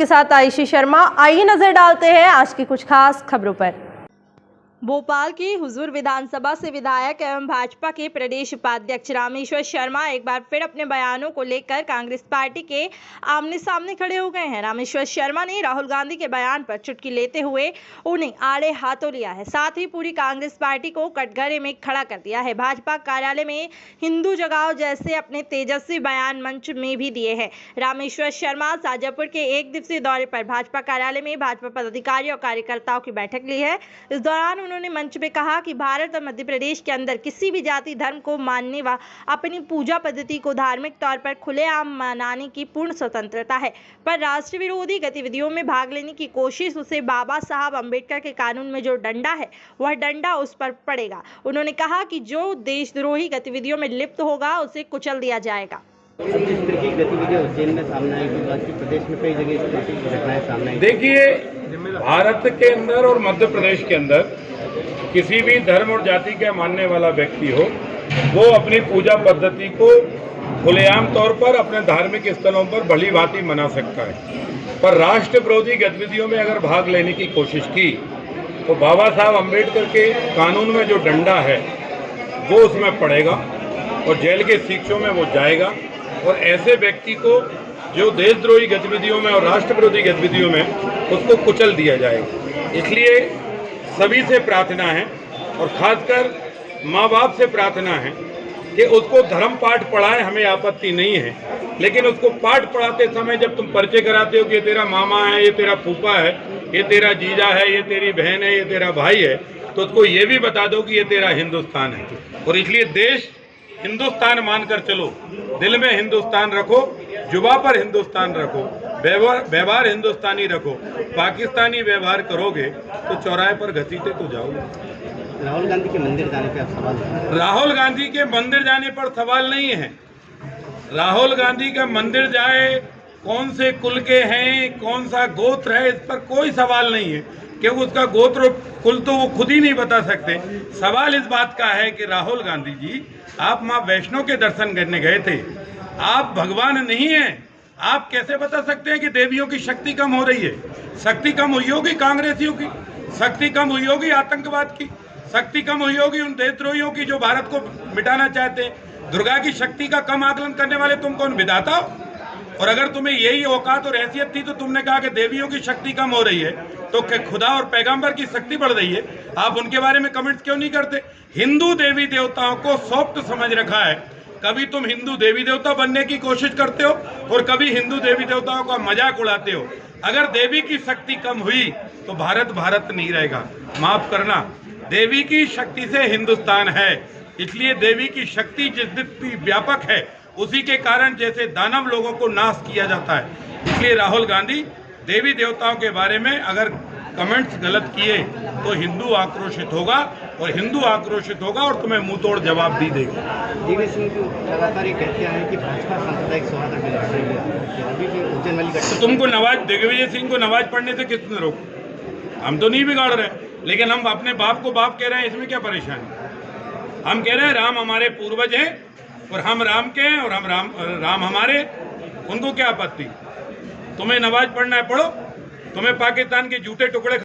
साथ आयुषी शर्मा। आइए नजर डालते हैं आज की कुछ खास खबरों पर। भोपाल की हुजूर विधानसभा से विधायक एवं भाजपा के प्रदेश उपाध्यक्ष रामेश्वर शर्मा एक बार फिर अपने बयानों को लेकर कांग्रेस पार्टी के आमने सामने खड़े हो गए हैं। रामेश्वर शर्मा ने राहुल गांधी के बयान पर चुटकी लेते हुए उन्हें आड़े हाथों लिया है, साथ ही पूरी कांग्रेस पार्टी को कटघरे में खड़ा कर दिया है। भाजपा कार्यालय में हिंदू जगाओ जैसे अपने तेजस्वी बयान मंच में भी दिए हैं। रामेश्वर शर्मा शाजापुर के एक दिवसीय दौरे पर भाजपा कार्यालय में भाजपा पदाधिकारियों और कार्यकर्ताओं की बैठक ली है। इस दौरान उन्होंने मंच में कहा कि भारत और मध्य प्रदेश के अंदर किसी भी जाति धर्म को मानने व अपनी पूजा पद्धति को धार्मिक तौर पर खुलेआम मनाने की पूर्ण स्वतंत्रता है, पर राष्ट्र विरोधी गतिविधियों में भाग लेने की कोशिश, उसे बाबा साहब अम्बेडकर के कानून में जो डंडा है वह डंडा उस पर पड़ेगा। उन्होंने कहा कि जो देशद्रोही गतिविधियों में लिप्त होगा उसे कुचल दिया जाएगा। जिस तरह की गतिविधियां उज्जैन में सामने आई, प्रदेश में कई जगह इस तरह की घटनाएं सामने आई। देखिए, भारत के अंदर और मध्य प्रदेश के अंदर किसी भी धर्म और जाति का मानने वाला व्यक्ति हो, वो अपनी पूजा पद्धति को खुलेआम तौर पर अपने धार्मिक स्थलों पर भली भांति मना सकता है, पर राष्ट्र विरोधी गतिविधियों में अगर भाग लेने की कोशिश की तो बाबा साहब अम्बेडकर के कानून में जो डंडा है वो उसमें पड़ेगा और जेल के शिक्षों में वो जाएगा। और ऐसे व्यक्ति को जो देशद्रोही गतिविधियों में और राष्ट्र विरोधी गतिविधियों में उसको कुचल दिया जाएगा। इसलिए सभी से प्रार्थना है और खासकर माँ बाप से प्रार्थना है कि उसको धर्म पाठ पढ़ाएं, हमें आपत्ति नहीं है, लेकिन उसको पाठ पढ़ाते समय जब तुम परिचय कराते हो कि ये तेरा मामा है, ये तेरा फूफा है, ये तेरा जीजा है, ये तेरी बहन है, ये तेरा भाई है, तो उसको ये भी बता दो कि ये तेरा हिंदुस्तान है। और इसलिए देश हिंदुस्तान मानकर चलो, दिल में हिंदुस्तान रखो, जुबा पर हिंदुस्तान रखो, व्यवहार हिंदुस्तानी रखो। पाकिस्तानी व्यवहार करोगे तो चौराहे पर घसीटे तो जाओगे। राहुल गांधी के मंदिर जाने पे आप सवाल। राहुल गांधी के मंदिर जाने पर सवाल नहीं है। राहुल गांधी का मंदिर जाए, कौन से कुल के हैं, कौन सा गोत्र है, इस पर कोई सवाल नहीं है, क्योंकि उसका गोत्र कुल तो वो खुद ही नहीं बता सकते। सवाल इस बात का है कि राहुल गांधी जी, आप माँ वैष्णो के दर्शन करने गए थे, आप भगवान नहीं हैं, आप कैसे बता सकते हैं कि देवियों की शक्ति कम हो रही है? शक्ति कम हुई होगी कांग्रेसियों की, शक्ति कम हुई होगी आतंकवाद की, शक्ति कम हुई होगी उन देशद्रोहियों की जो भारत को मिटाना चाहते हैं। दुर्गा की शक्ति का कम आकलन करने वाले तुम कौन विधाता हो? और अगर तुम्हें यही औकात और हैसियत थी तो तुमने कहा कि देवियों की शक्ति कम हो रही है, तो खुदा और पैगंबर की शक्ति बढ़ रही है, आप उनके बारे में कमेंट्स क्यों नहीं करते? हिंदू देवी देवताओं को सॉफ्ट समझ रखा है। कभी तुम हिंदू देवी देवता बनने की कोशिश करते हो और कभी हिंदू देवी देवताओं का मजाक उड़ाते हो। अगर देवी की शक्ति कम हुई तो भारत भारत नहीं रहेगा। माफ करना, देवी की शक्ति से हिंदुस्तान है, इसलिए देवी की शक्ति जितनी व्यापक है उसी के कारण जैसे दानव लोगों को नाश किया जाता है। इसलिए राहुल गांधी देवी देवताओं के बारे में अगर कमेंट्स गलत किए तो हिंदू आक्रोशित होगा और हिंदू आक्रोशित होगा और तुम्हें मुंह तोड़ जवाब भी देगा। दिग्विजय सिंह लगातार ये कहते हैं कि भाजपा सांप्रदायिक सौहार्द के लिए अभी भी उज्जैन वाली तो तुमको दिग्विजय सिंह को नमाज पढ़ने से किसने रोका? हम तो नहीं बिगाड़ रहे, लेकिन हम अपने बाप को बाप कह रहे हैं, इसमें क्या परेशानी? हम कह रहे हैं राम हमारे पूर्वज हैं और हम राम के हैं और हम राम हमारे, उनको क्या आपत्ति? तुम्हें नमाज पढ़ना है पढ़ो, तुम्हें पाकिस्तान के जूते टुकड़े